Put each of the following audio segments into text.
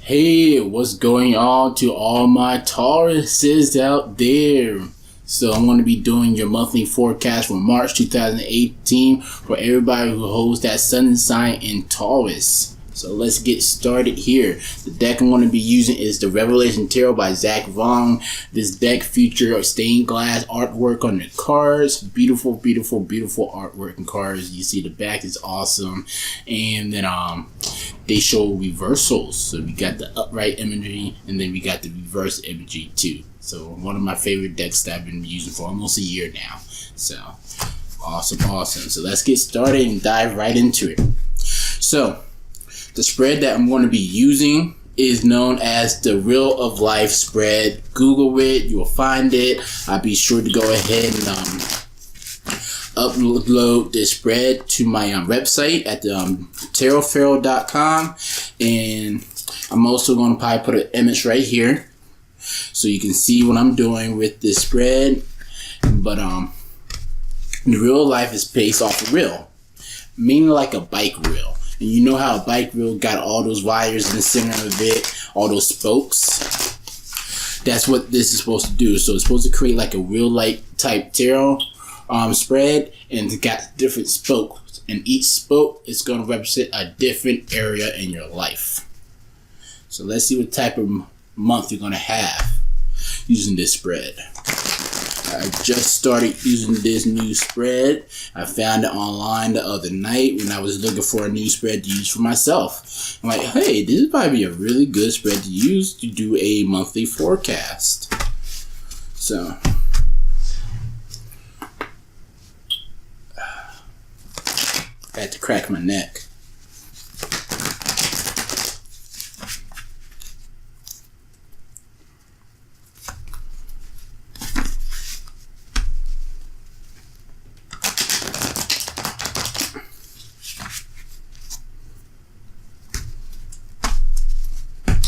Hey, what's going on to all my Tauruses out there? So I'm going to be doing your monthly forecast for March 2018 for everybody who holds that sun sign in Taurus. So let's get started here. The deck I'm going to be using is the Revelation Tarot by Zach Vaughn. This deck features stained glass artwork on the cards. Beautiful, beautiful, beautiful artwork and cards. You see the back is awesome. And then they show reversals. So we got the upright imagery and then we got the reverse imagery too. So one of my favorite decks that I've been using for almost a year now. So awesome. So let's get started and dive right into it. So the spread that I'm going to be using is known as the Real of Life spread. Google it, you will find it. I'll be sure to go ahead and upload this spread to my website at the tarotpharaoh.com, and I'm also going to probably put an image right here so you can see what I'm doing with this spread. But the Real Life is based off a reel, meaning like a bike reel. And you know how a bike reel got all those wires in the center of it, all those spokes? That's what this is supposed to do. So it's supposed to create like a real-like type tarot spread, and it's got different spokes. And each spoke is going to represent a different area in your life. So let's see what type of month you're going to have using this spread. I just started using this new spread. I found it online the other night when I was looking for a new spread to use for myself. I'm like, hey, this would probably be a really good spread to use to do a monthly forecast. So I had to crack my neck.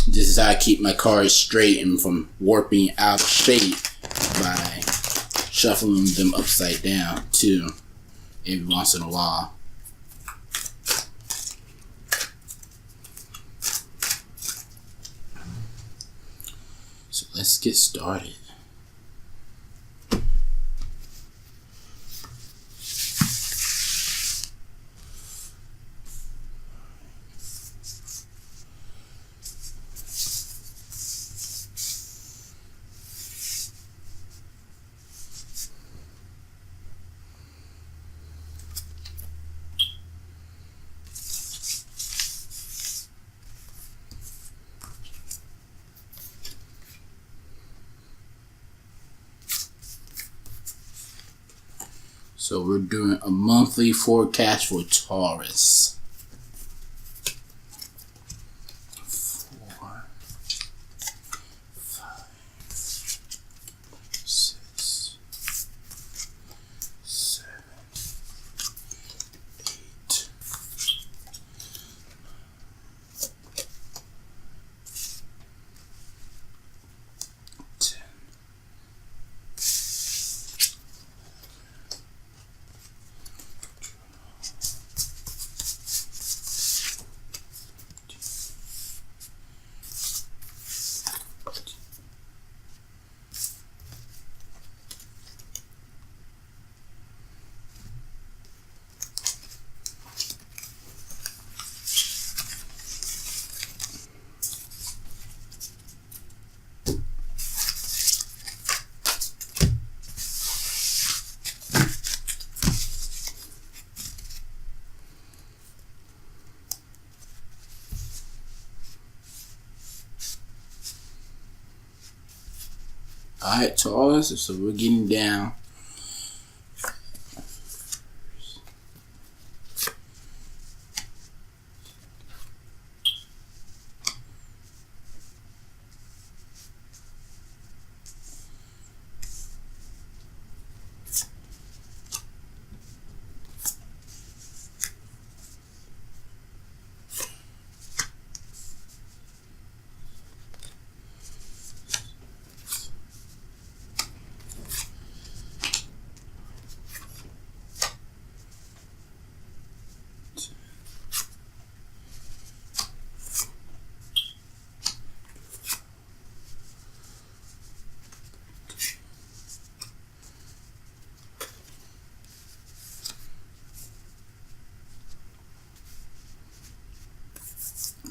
This is how I keep my cards straight and from warping out of shape by shuffling them upside down too, every once in a while. So let's get started. So we're doing a monthly forecast for Taurus. 4, 5, 6, 7, 8, 10. Alright, Taurus, so we're getting down.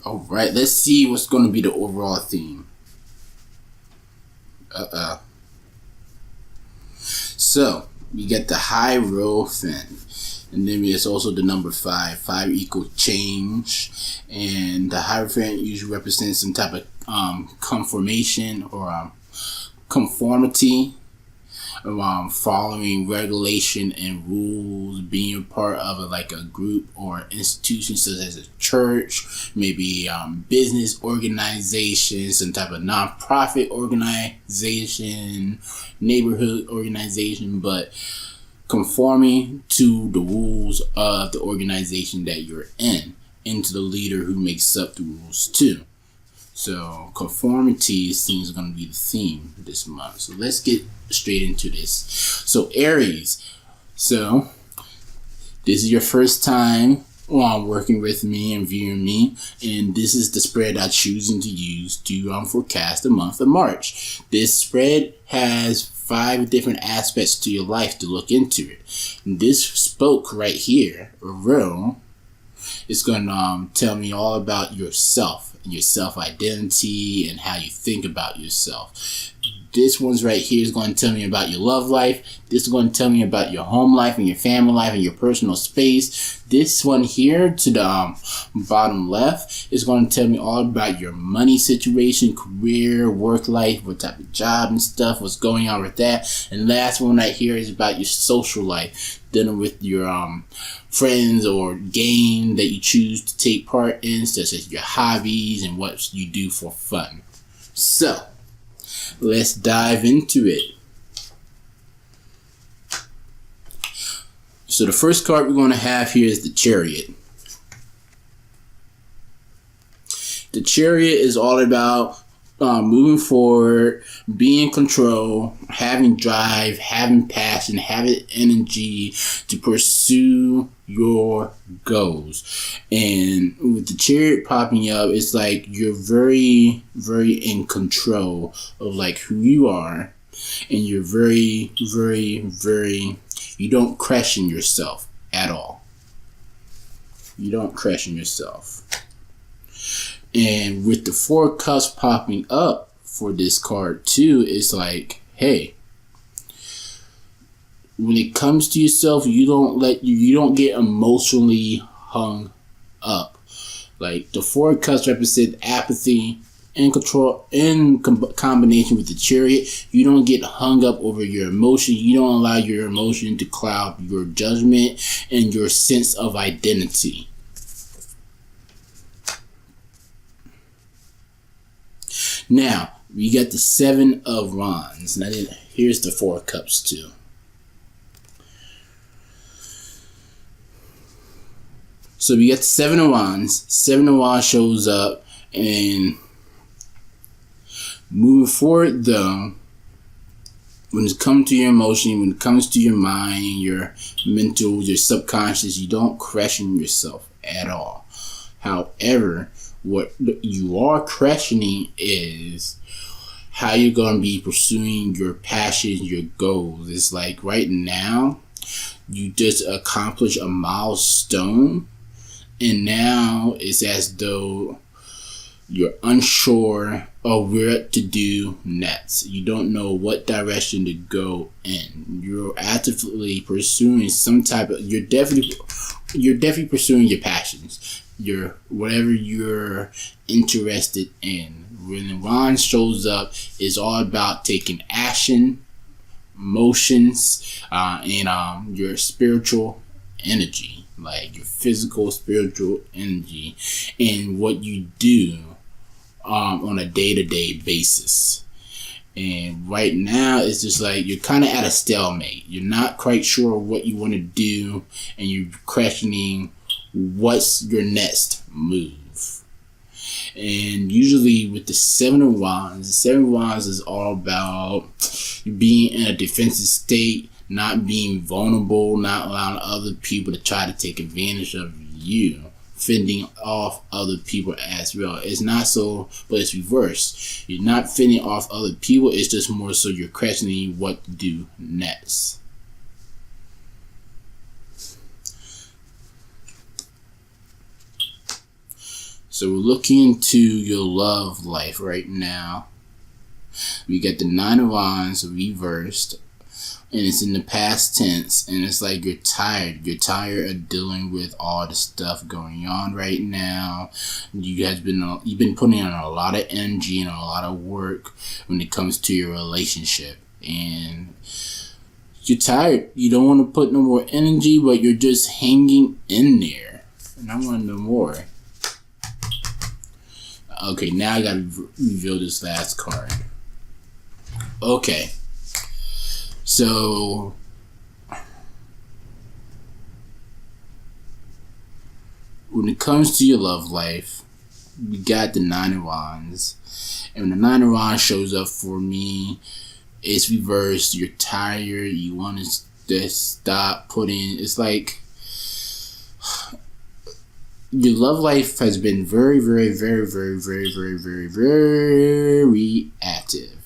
All right, let's see what's going to be the overall theme. So, we get the Hierophant. And then there's also the number 5. 5 equals change. And the Hierophant usually represents some type of conformation or conformity. Following regulation and rules, being a part of a group or institution such as a church, maybe business organization, some type of non-profit organization, neighborhood organization, but conforming to the rules of the organization that you're in, and to the leader who makes up the rules too. So conformity seems going to be the theme this month. So let's get straight into this. So Aries. So this is your first time working with me and viewing me, and this is the spread I'm choosing to use to forecast the month of March. This spread has 5 different aspects to your life to look into it. This spoke right here, row, is going to tell me all about yourself, your self-identity, and how you think about yourself. This one's right here is going to tell me about your love life. This is going to tell me about your home life and your family life and your personal space. This one here to the bottom left is going to tell me all about your money situation, career, work life, what type of job and stuff, what's going on with that. And last one right here is about your social life, dealing with your friends or game that you choose to take part in, such as your hobbies and what you do for fun. So let's dive into it. So the first card we're going to have here is the Chariot. The Chariot is all about moving forward, being in control, having drive, having passion, having energy to pursue your goals. And with the Chariot popping up, it's like you're very, very in control of who you are, and you're very, very, very, you don't question yourself at all. You don't question yourself. And with the 4 cups popping up for this card too, it's like, hey, when it comes to yourself, you don't get emotionally hung up. Like the 4 cups represent apathy and control in combination with the Chariot. You don't get hung up over your emotion. You don't allow your emotion to cloud your judgment and your sense of identity. Now, we got the 7 of Wands. Now, here's the 4 cups too. So we got the 7 of Wands. 7 of Wands shows up, and moving forward though, when it comes to your emotion, when it comes to your mind, your mental, your subconscious, you don't question yourself at all. However, what you are questioning is how you're going to be pursuing your passions, your goals. It's like right now, you just accomplished a milestone, and now it's as though you're unsure of what to do next. You don't know what direction to go in. You're actively pursuing some type of, you're definitely pursuing your passions. Whatever you're interested in. When the wand shows up, it's all about taking action, emotions, and your spiritual energy, like your physical, spiritual energy, and what you do on a day-to-day basis. And right now, it's just like you're kind of at a stalemate. You're not quite sure what you want to do, and you're questioning what's your next move. And usually with the 7 of Wands, the 7 of Wands is all about being in a defensive state, not being vulnerable, not allowing other people to try to take advantage of you, fending off other people as well. It's not so, but it's reversed. You're not fending off other people, it's just more so you're questioning what to do next. So we're looking into your love life right now. We got the Nine of Wands reversed, and it's in the past tense, and it's like you're tired. You're tired of dealing with all the stuff going on right now. You've been putting in a lot of energy and a lot of work when it comes to your relationship, and you're tired. You don't want to put no more energy, but you're just hanging in there. And I want to know more. Okay, now I gotta reveal this last card. Okay. So, when it comes to your love life, we got the Nine of Wands. And when the Nine of Wands shows up for me, it's reversed. You're tired. You want to stop putting. It's like your love life has been very, very, very, very, very, very, very, very active.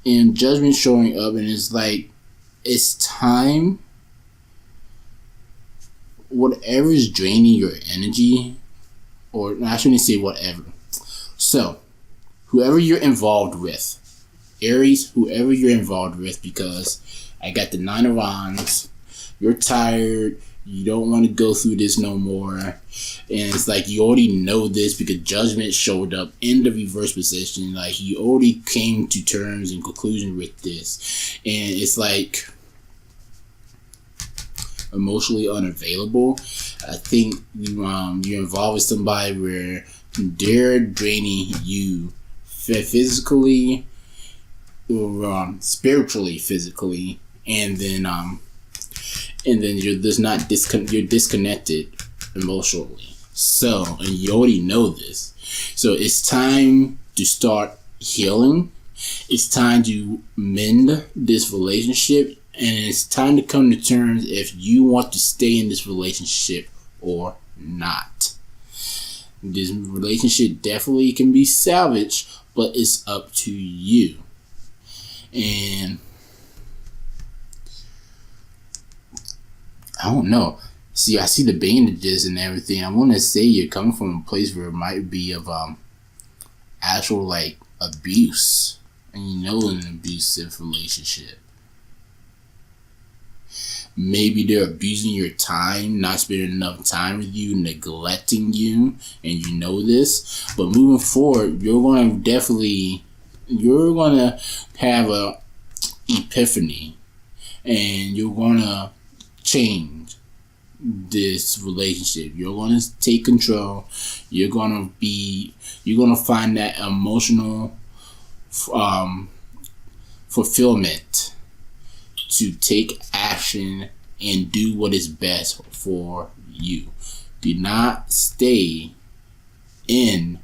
And Judgment showing up, and it's like it's time. Whatever is draining your energy, or I shouldn't say whatever. So, whoever you're involved with, Aries, whoever you're involved with, because I got the Nine of Wands. You're tired. You don't want to go through this no more. And it's like you already know this because Judgment showed up in the reverse position. Like you already came to terms and conclusion with this. And it's like emotionally unavailable. I think you're involved with somebody where they're draining you physically or spiritually, physically, and then you're you're disconnected emotionally. So, and you already know this. So it's time to start healing. It's time to mend this relationship, and it's time to come to terms if you want to stay in this relationship or not. This relationship definitely can be salvaged, but it's up to you. And I don't know. See, I see the bandages and everything. I want to say you're coming from a place where it might be of actual like abuse, and you know, an abusive relationship. Maybe they're abusing your time, not spending enough time with you, neglecting you, and you know this. But moving forward, you're going to have a epiphany, and you're going to change this relationship. You're going to take control. You're going to find that emotional fulfillment to take action and do what is best for you. Do not stay in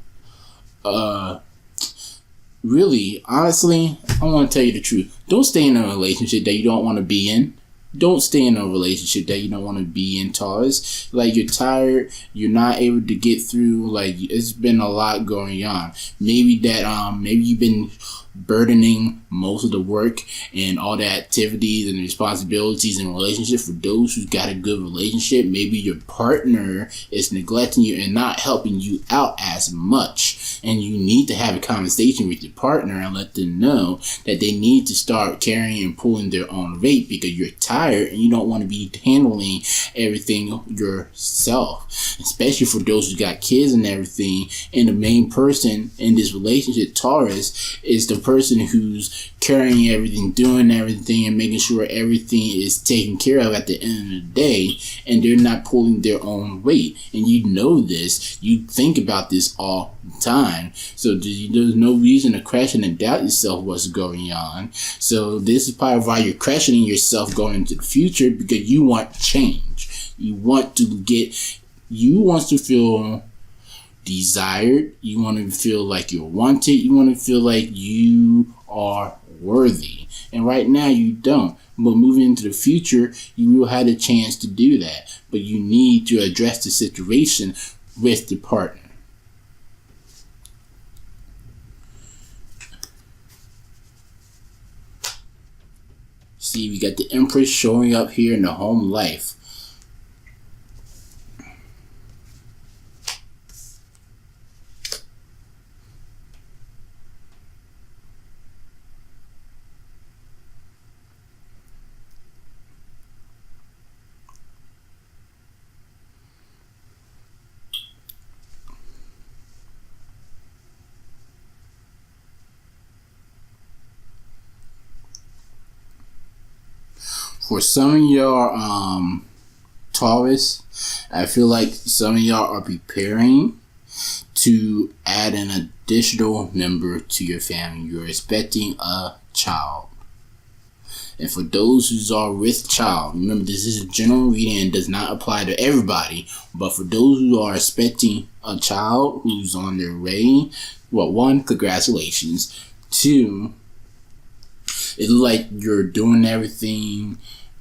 really, honestly, I want to tell you the truth. Don't stay in a relationship that you don't want to be in. Don't stay in a relationship that you don't want to be in, Taurus. Like, you're tired, you're not able to get through, like, it's been a lot going on. Maybe you've been burdening most of the work and all the activities and responsibilities in a relationship. For those who've got a good relationship, maybe your partner is neglecting you and not helping you out as much, and you need to have a conversation with your partner and let them know that they need to start carrying and pulling their own weight, because you're tired and you don't want to be handling everything yourself, especially for those who got kids and everything. And the main person in this relationship, Taurus, is the person who's carrying everything, doing everything, and making sure everything is taken care of at the end of the day, and they're not pulling their own weight. And you know this. You think about this all the time. So there's no reason to question and doubt yourself what's going on. So this is probably why you're questioning yourself going into the future, because you want change. You want to feel desired. You want to feel like you're wanted. You want to feel like you are worthy. And right now you don't. But moving into the future, you will have a chance to do that. But you need to address the situation with the partner. See, we got the Empress showing up here in the home life. For some of y'all, Taurus, I feel like some of y'all are preparing to add an additional member to your family. You're expecting a child. And for those who are with child, remember this is a general reading and does not apply to everybody. But for those who are expecting a child who's on their way, well, one, congratulations. Two, it looks like you're doing everything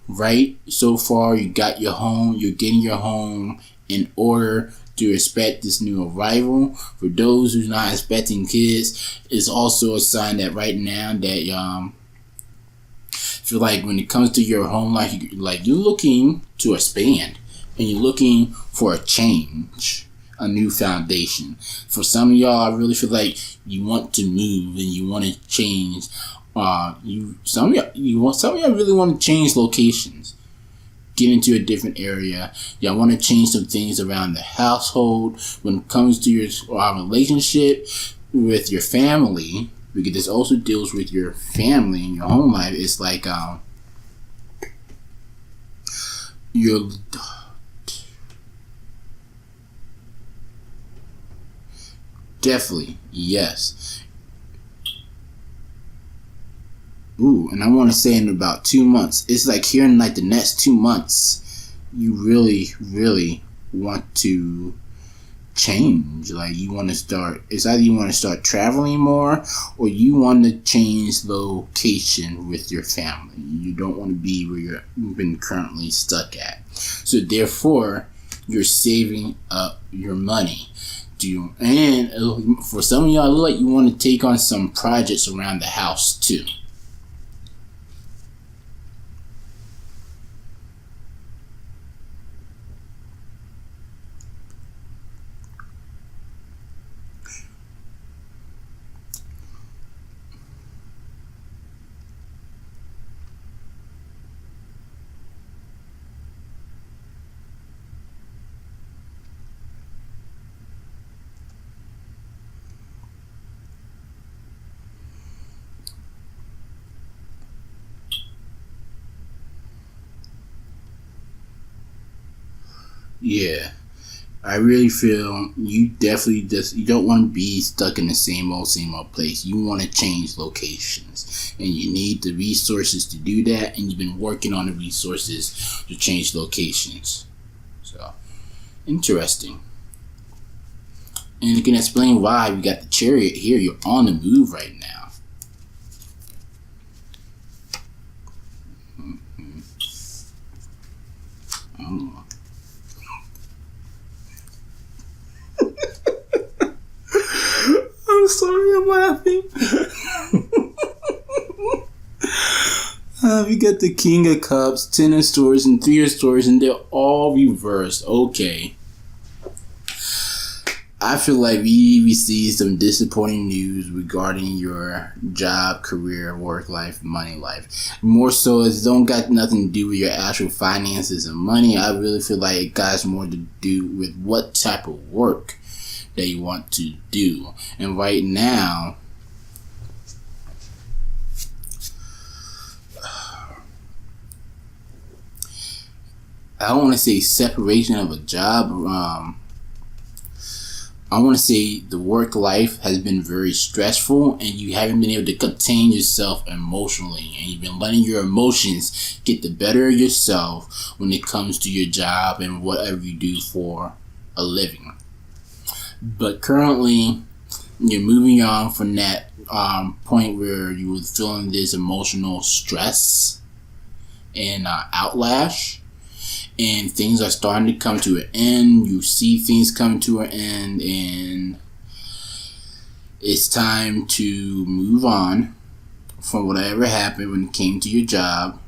right so far. You got your home. You're getting your home in order to expect this new arrival. For those who's not expecting kids, it's also a sign that right now that feel like when it comes to your home life, you're looking to expand and you're looking for a change, a new foundation. For some of y'all, I really feel like you want to move and you want to change. Some of y'all really want to change locations, get into a different area. Y'all want to change some things around the household. When it comes to your relationship with your family, because this also deals with your family and your home life. It's like you're definitely, yes. Ooh, and I want to say in about 2 months. It's like here in like the next 2 months, you really, really want to change. Like you want to start, it's either you want to start traveling more or you want to change location with your family. You don't want to be where you've been currently stuck at. So therefore, you're saving up your money. And for some of y'all, it looks like you want to take on some projects around the house too. Yeah, I really feel you definitely you don't want to be stuck in the same old place. You want to change locations and you need the resources to do that, and you've been working on the resources to change locations. So, interesting. And you can explain why we got the Chariot here. You're on the move right now. Oh. I'm sorry, I'm laughing. We got the King of Cups, Ten of Swords, and Three of Swords, and they're all reversed. Okay. I feel like we received some disappointing news regarding your job, career, work life, money life. More so, it don't got nothing to do with your actual finances and money. I really feel like it got more to do with what type of work that you want to do. And right now, I don't want to say separation of a job. I want to say the work life has been very stressful and you haven't been able to contain yourself emotionally, and you've been letting your emotions get the better of yourself when it comes to your job and whatever you do for a living. But currently, you're moving on from that point where you were feeling this emotional stress and outlash, and things are starting to come to an end. You see things come to an end, and it's time to move on from whatever happened when it came to your job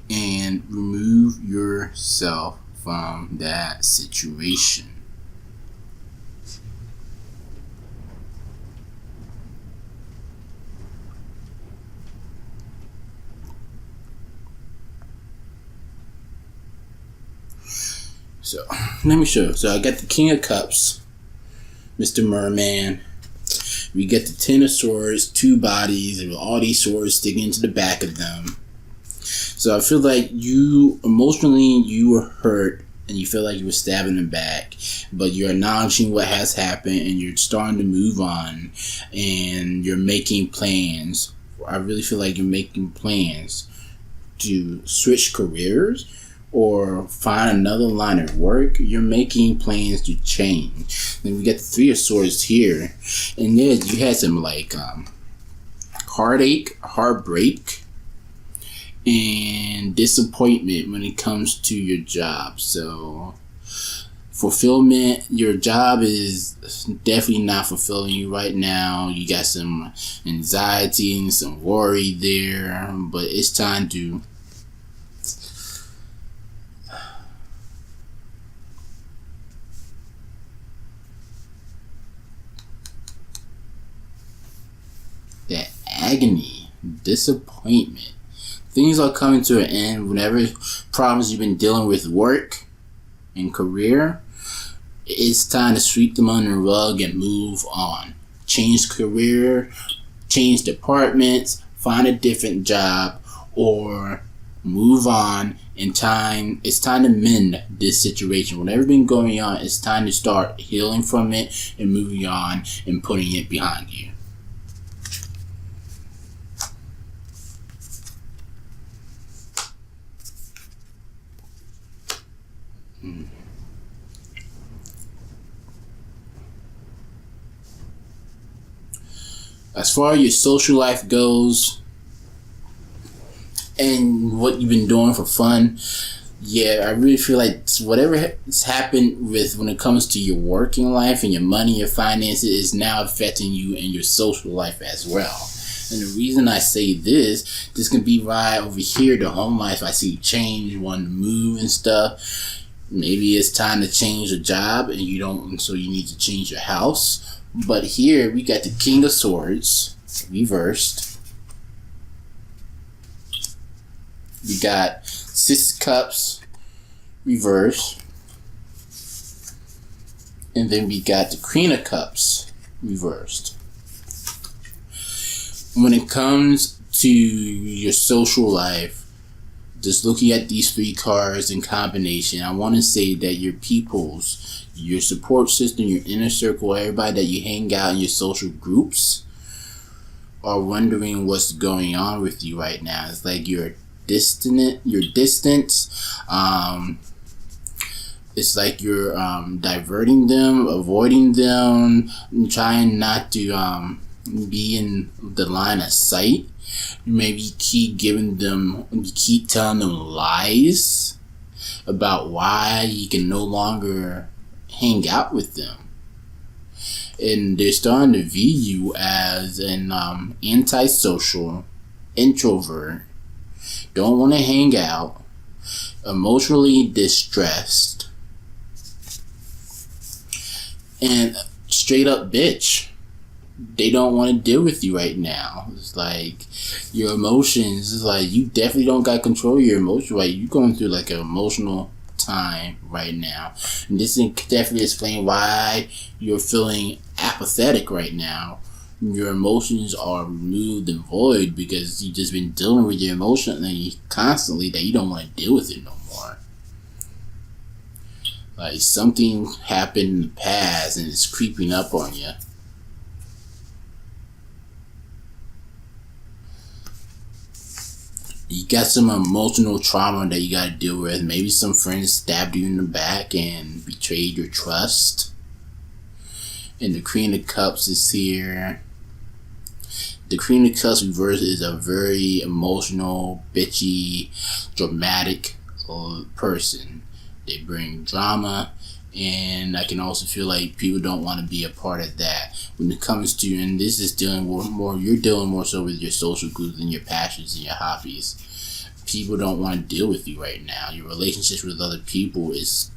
and remove yourself from that situation. So, let me show you. So, I got the King of Cups, Mr. Merman. We get the Ten of Swords, two bodies, and all these swords sticking into the back of them. So I feel like you emotionally you were hurt and you feel like you were stabbed in the back, but you're acknowledging what has happened and you're starting to move on and you're making plans. I really feel like you're making plans to switch careers or find another line of work. You're making plans to change. Then we get the Three of Swords here, and then you had some like heartache, heartbreak, and disappointment when it comes to your job. So fulfillment, your job is definitely not fulfilling you right now. You got some anxiety and some worry there, but it's time to that agony, disappointment. Things are coming to an end. Whenever problems you've been dealing with work and career, it's time to sweep them under the rug and move on. Change career, change departments, find a different job, or move on. It's time to mend this situation. Whatever's been going on, it's time to start healing from it and moving on and putting it behind you. As far as your social life goes and what you've been doing for fun, yeah, I really feel like whatever has happened with when it comes to your working life and your money, your finances is now affecting you in your social life as well. And the reason I say this can be right over here, the home life. I see change, wanting to move and stuff. Maybe it's time to change a job and you don't, so you need to change your house. But here we got the King of Swords reversed. We got Six of Cups reversed. And then we got the Queen of Cups reversed. When it comes to your social life, just looking at these three cards in combination, I want to say that your peoples, your support system, your inner circle, everybody that you hang out in your social groups are wondering what's going on with you right now. It's like you're distant. It's like you're diverting them, avoiding them, trying not to be in the line of sight. Maybe you keep telling them lies about why you can no longer hang out with them. And they're starting to view you as an antisocial introvert, don't want to hang out, emotionally distressed, and straight up bitch. They don't want to deal with you right now. It's like your emotions, it's like you definitely don't got control of your emotions. Right, you're going through like an emotional time right now, and this can definitely explain why you're feeling apathetic right now. Your emotions are removed and void because you've just been dealing with your emotions constantly that you don't want to deal with it no more. Like something happened in the past and it's creeping up on you. You got some emotional trauma that you got to deal with. Maybe some friends stabbed you in the back and betrayed your trust. And the Queen of Cups is here. The Queen of Cups reverse is a very emotional, bitchy, dramatic person. They bring drama, and I can also feel like people don't want to be a part of that. When it comes to, and this is dealing more, you're dealing more so with your social groups and your passions and your hobbies. People don't want to deal with you right now. Your relationships with other people is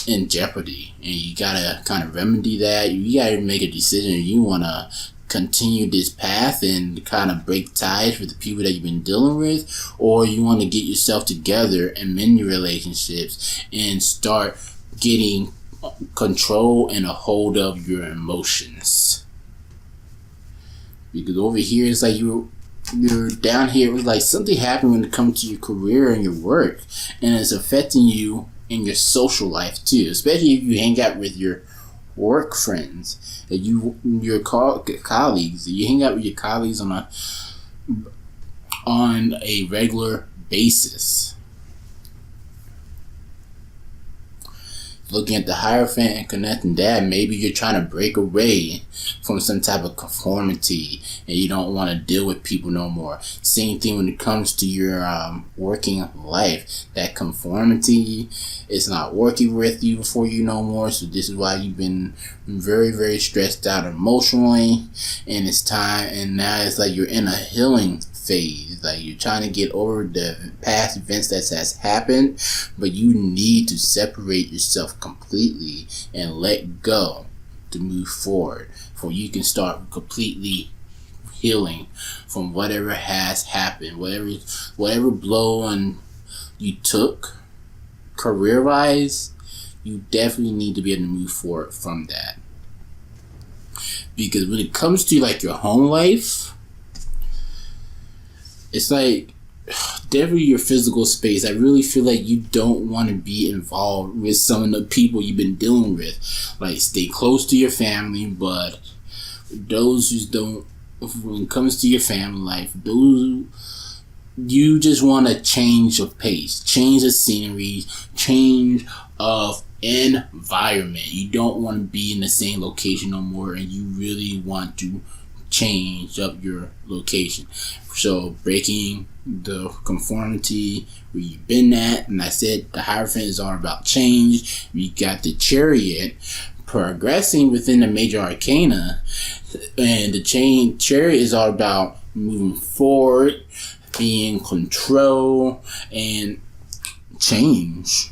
in jeopardy, and you gotta kind of remedy that. You gotta make a decision. You want to continue this path and kind of break ties with the people that you've been dealing with, or you want to get yourself together and mend your relationships and start getting control and a hold of your emotions. Because over here it's like you're down here. It was like something happened when it comes to your career and your work, and it's affecting you in your social life too, especially if you hang out with your work friends and your colleagues. You hang out with your colleagues on a regular basis. Looking at the Hierophant and connecting that, maybe you're trying to break away from some type of conformity and you don't want to deal with people no more. Same thing when it comes to your working life. That conformity is not working with you for you no more. So this is why you've been very, very stressed out emotionally, and it's time, and now it's like you're in a healing phase. Like you're trying to get over the past events that has happened, but you need to separate yourself completely and let go to move forward, for you can start completely healing from whatever has happened, whatever blow on you took career wise. You definitely need to be able to move forward from that, because when it comes to like your home life, it's like definitely your physical space. I really feel like you don't want to be involved with some of the people you've been dealing with. Like, stay close to your family, but those who don't, when it comes to your family life, those, you just want to change of pace, change of scenery, change of environment. You don't want to be in the same location no more, and you really want to change up your location. So breaking the conformity where you've been at, and I said the Hierophant is all about change. We got the Chariot progressing within the major arcana, and the Chariot is all about moving forward, being in control, and change.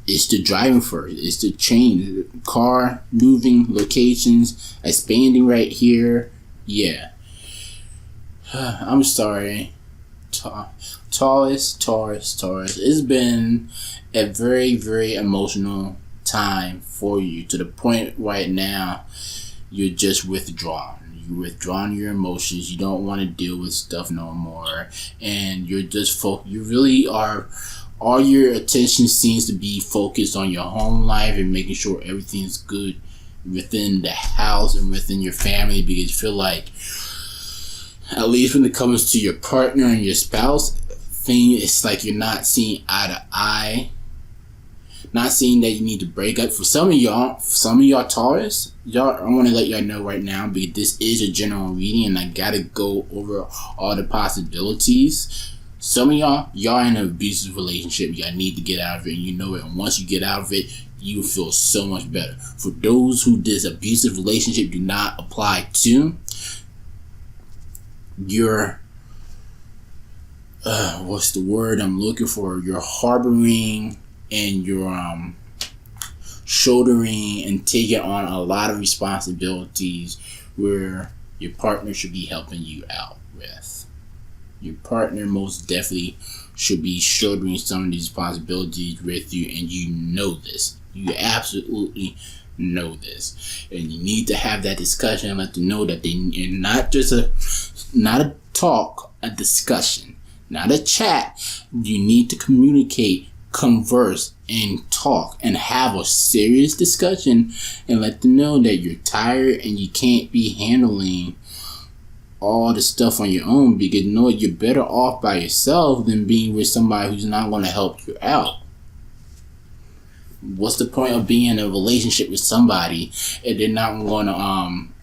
It's the driving force. It's the change. Car, moving, locations, expanding right here. Yeah. I'm sorry. Taurus. It's been a very, very emotional time for you, to the point right now you're just withdrawn. You're withdrawing your emotions. You don't want to deal with stuff no more. And you're just you really are. All your attention seems to be focused on your home life and making sure everything's good within the house and within your family, because you feel like, at least when it comes to your partner and your spouse thing, it's like you're not seeing eye to eye. Not seeing that you need to break up. For some of y'all Taurus, I want to let y'all know right now, because this is a general reading and I gotta go over all the possibilities. Some of y'all in an abusive relationship. Y'all need to get out of it, and you know it. And once you get out of it, you feel so much better. For those who this abusive relationship do not apply to, your what's the word I'm looking for? You're harboring and you're shouldering and taking on a lot of responsibilities where your partner should be helping you out with. Your partner most definitely should be shouldering some of these responsibilities with you, and you know this. You absolutely know this, and you need to have that discussion and let them know that they're not just not a talk, a discussion, not a chat. You need to communicate, converse, and talk, and have a serious discussion, and let them know that you're tired and you can't be handling all the stuff on your own, because you know you're better off by yourself than being with somebody who's not going to help you out. What's the point of being in a relationship with somebody and they're not going to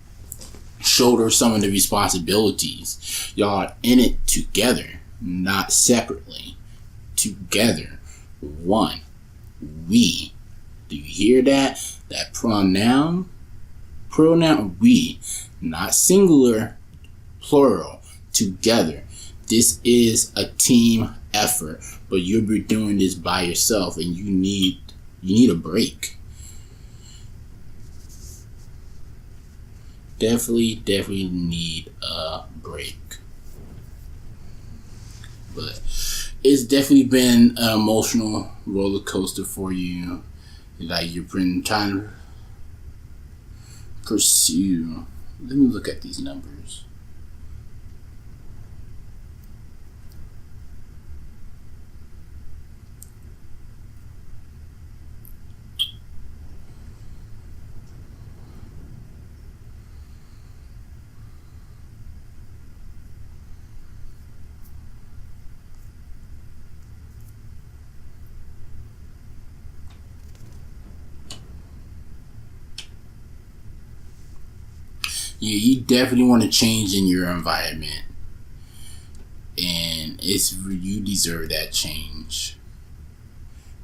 shoulder some of the responsibilities? Y'all are in it together, not separately. Together. One. We. Do you hear that? That pronoun? Pronoun we. Not singular, plural. Together. This is a team effort, but you'll be doing this by yourself, and you need a break. Definitely need a break. But it's definitely been an emotional roller coaster for you. Like, you've been trying to pursue. Let me look at these numbers. You definitely want to change in your environment, and you deserve that change.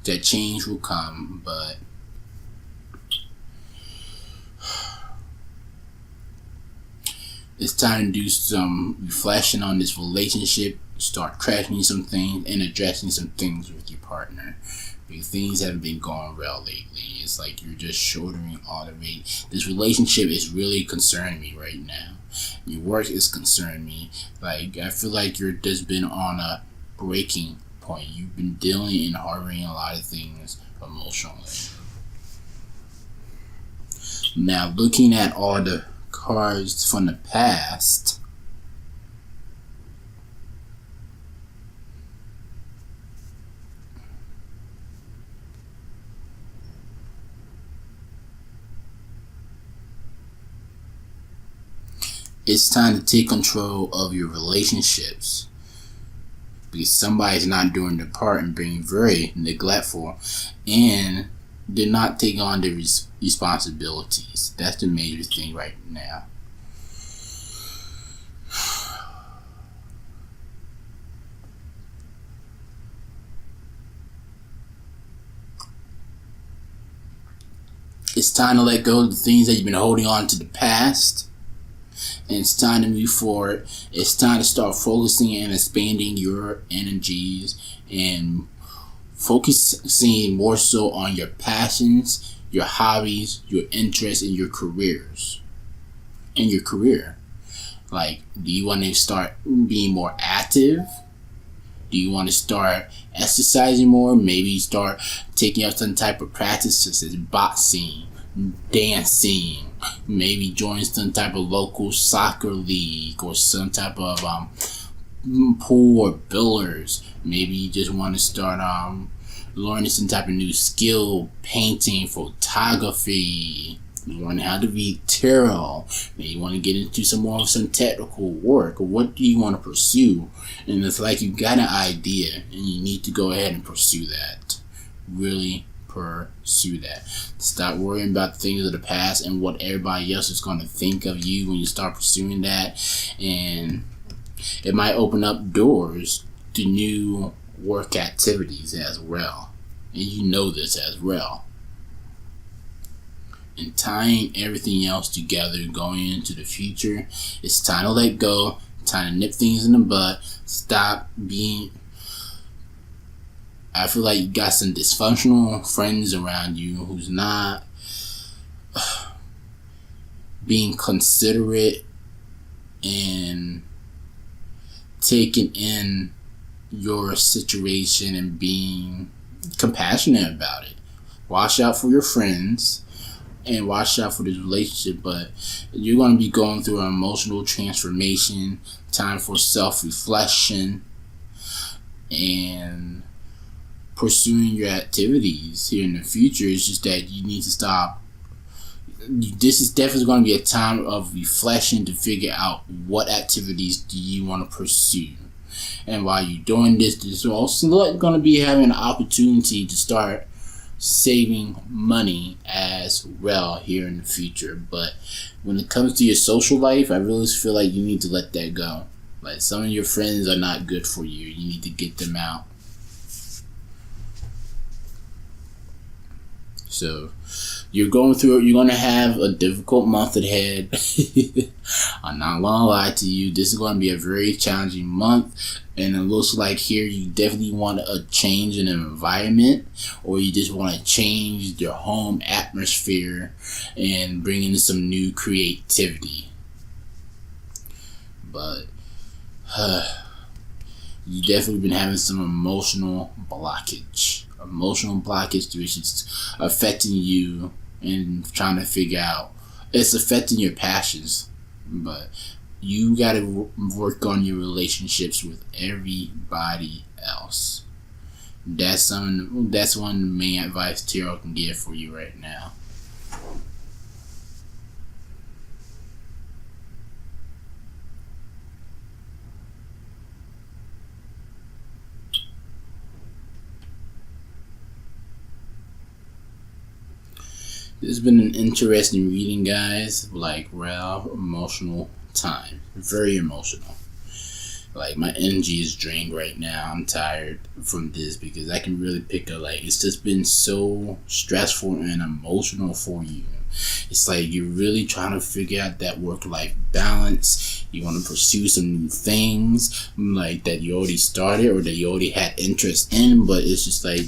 That change will come, but it's time to do some reflection on this relationship. Start crashing some things and addressing some things with your partner. Because things haven't been going well lately. It's like you're just shouldering all the weight. This relationship is really concerning me right now. Your work is concerning me. Like, I feel like you're just been on a breaking point. You've been dealing and harboring a lot of things emotionally. Now, looking at all the cards from the past, it's time to take control of your relationships, because somebody's not doing their part and being very neglectful, and they're not taking on their responsibilities. That's the major thing right now. It's time to let go of the things that you've been holding on to the past, and it's time to move forward. It's time to start focusing and expanding your energies and focusing more so on your passions, your hobbies, your interests, and your careers. And your career. Like, do you want to start being more active? Do you want to start exercising more? Maybe start taking up some type of practice such as boxing, dancing, maybe join some type of local soccer league or some type of pool or billiards. Maybe you just want to start learning some type of new skill, painting, photography. You learn how to read tarot. Maybe you want to get into some technical work. Or what do you want to pursue? And it's like you got an idea and you need to go ahead and pursue that. Really pursue that. Stop worrying about things of the past and what everybody else is going to think of you when you start pursuing that. And it might open up doors to new work activities as well. And you know this as well. And tying everything else together going into the future, it's time to let go, time to nip things in the bud. Stop being, I feel like you got some dysfunctional friends around you who's not being considerate and taking in your situation and being compassionate about it. Watch out for your friends and watch out for this relationship, but you're going to be going through an emotional transformation, time for self-reflection and pursuing your activities here in the future. It's just that you need to stop. This is definitely going to be a time of reflection to figure out what activities do you want to pursue. And while you're doing this is also going to be having an opportunity to start saving money as well here in the future. But when it comes to your social life, I really feel like you need to let that go. Like, some of your friends are not good for you. You need to get them out. So you're going to have a difficult month ahead. I'm not gonna lie to you, this is going to be a very challenging month, and it looks like here you definitely want a change in the environment, or you just want to change your home atmosphere and bring in some new creativity. But you definitely been having some emotional blockage which is affecting you and trying to figure out, it's affecting your passions. But you got to work on your relationships with everybody else. That's one of the main advice Tarot can give for you right now. This has been an interesting reading, guys. Like, real emotional time. Very emotional. Like, my energy is drained right now. I'm tired from this because I can really pick up, like, it's just been so stressful and emotional for you. It's like you're really trying to figure out that work-life balance. You want to pursue some new things, like, that you already started or that you already had interest in, but it's just like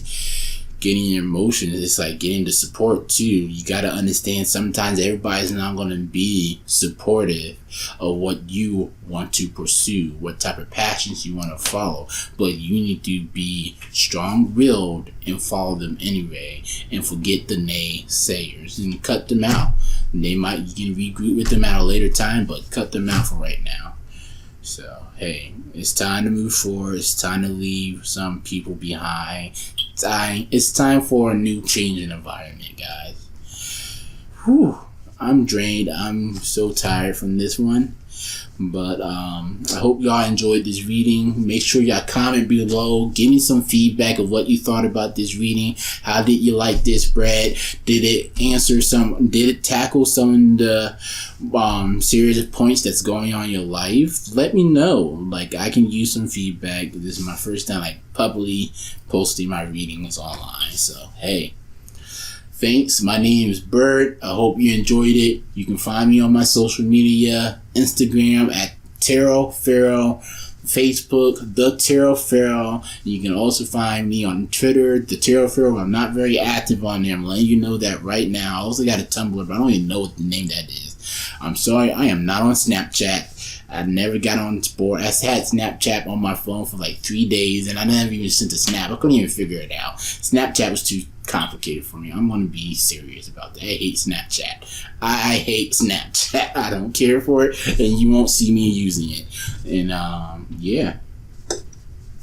getting your emotions. It's like getting the support too. You got to understand sometimes everybody's not going to be supportive of what you want to pursue, what type of passions you want to follow, but you need to be strong-willed and follow them anyway, and forget the naysayers and cut them out. You can regroup with them at a later time, but cut them out for right now. So, hey, it's time to move forward. It's time to leave some people behind. It's time for a new change in environment, guys. Whew. I'm drained. I'm so tired from this one. But I hope y'all enjoyed this reading. Make sure y'all comment below. Give me some feedback of what you thought about this reading. How did you like this spread? Did it tackle some of the series of points that's going on in your life? Let me know. Like, I can use some feedback. This is my first time like publicly posting my readings online. So, hey. Thanks. My name is Bert. I hope you enjoyed it. You can find me on my social media, Instagram at Tarot Pharaoh, Facebook, The Tarot Pharaoh. You can also find me on Twitter, The Tarot Pharaoh. I'm not very active on there. I'm letting you know that right now. I also got a Tumblr, but I don't even know what the name that is. I'm sorry, I am not on Snapchat. I never got on board. I had Snapchat on my phone for like 3 days, and I never even sent a snap. I couldn't even figure it out. Snapchat was too complicated for me. I'm going to be serious about that. I hate Snapchat. I hate Snapchat. I don't care for it, and you won't see me using it. And yeah,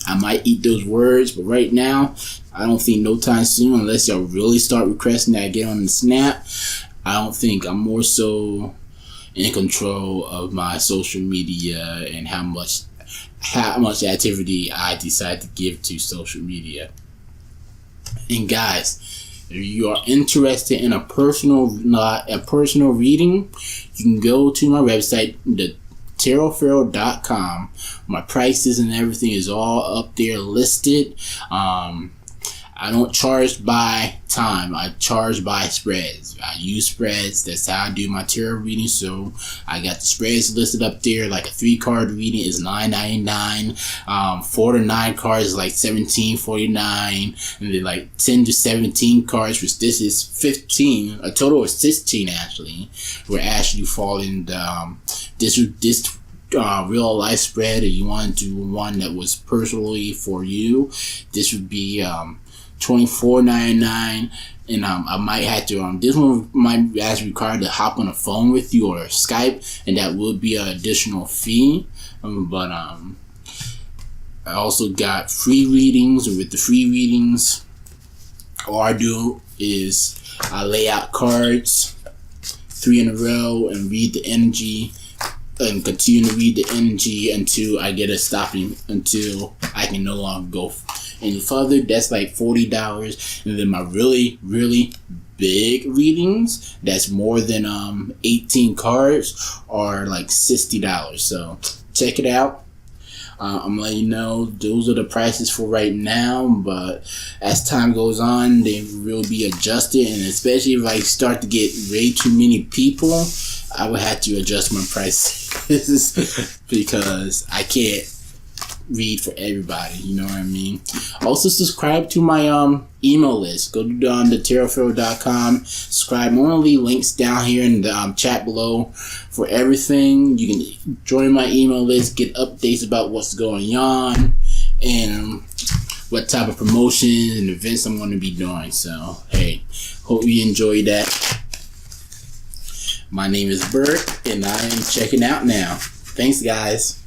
I might eat those words, but right now, I don't think no time soon, unless y'all really start requesting that I get on the Snap. I don't think. I'm more so in control of my social media and how much activity I decide to give to social media. And guys, if you are interested in a personal reading, you can go to my website, the tarotpharaoh.com. My prices and everything is all up there listed. I don't charge by time. I charge by spreads. I use spreads. That's how I do my tarot reading. So I got the spreads listed up there. Like a 3-card reading is $9.99. 4 to 9 cards is like $17.49. And then like 10 to 17 cards, which this is 15. A total of 16 actually. We're actually falling this real life spread. If you want to do one that was personally for you, this would be $24.99, and I might have to this one might actually require to hop on a phone with you or Skype, and that would be an additional fee. But I also got free readings. With the free readings, all I do is I lay out cards 3 in a row and read the energy, and continue to read the energy until I get a stopping, until I can no longer go any further. That's like $40. And then my really, really big readings, that's more than 18 cards, are like $60. So check it out. I'm letting you know those are the prices for right now, but as time goes on, they will be adjusted, and especially if I start to get way too many people, I would have to adjust my prices because I can't read for everybody, you know what I mean? Also, subscribe to my email list. Go to thetarotpharaoh.com. Subscribe. I'm gonna leave links down here in the chat below for everything. You can join my email list, get updates about what's going on and what type of promotions and events I'm going to be doing. So, hey, hope you enjoyed that. My name is Bert, and I am checking out now. Thanks, guys.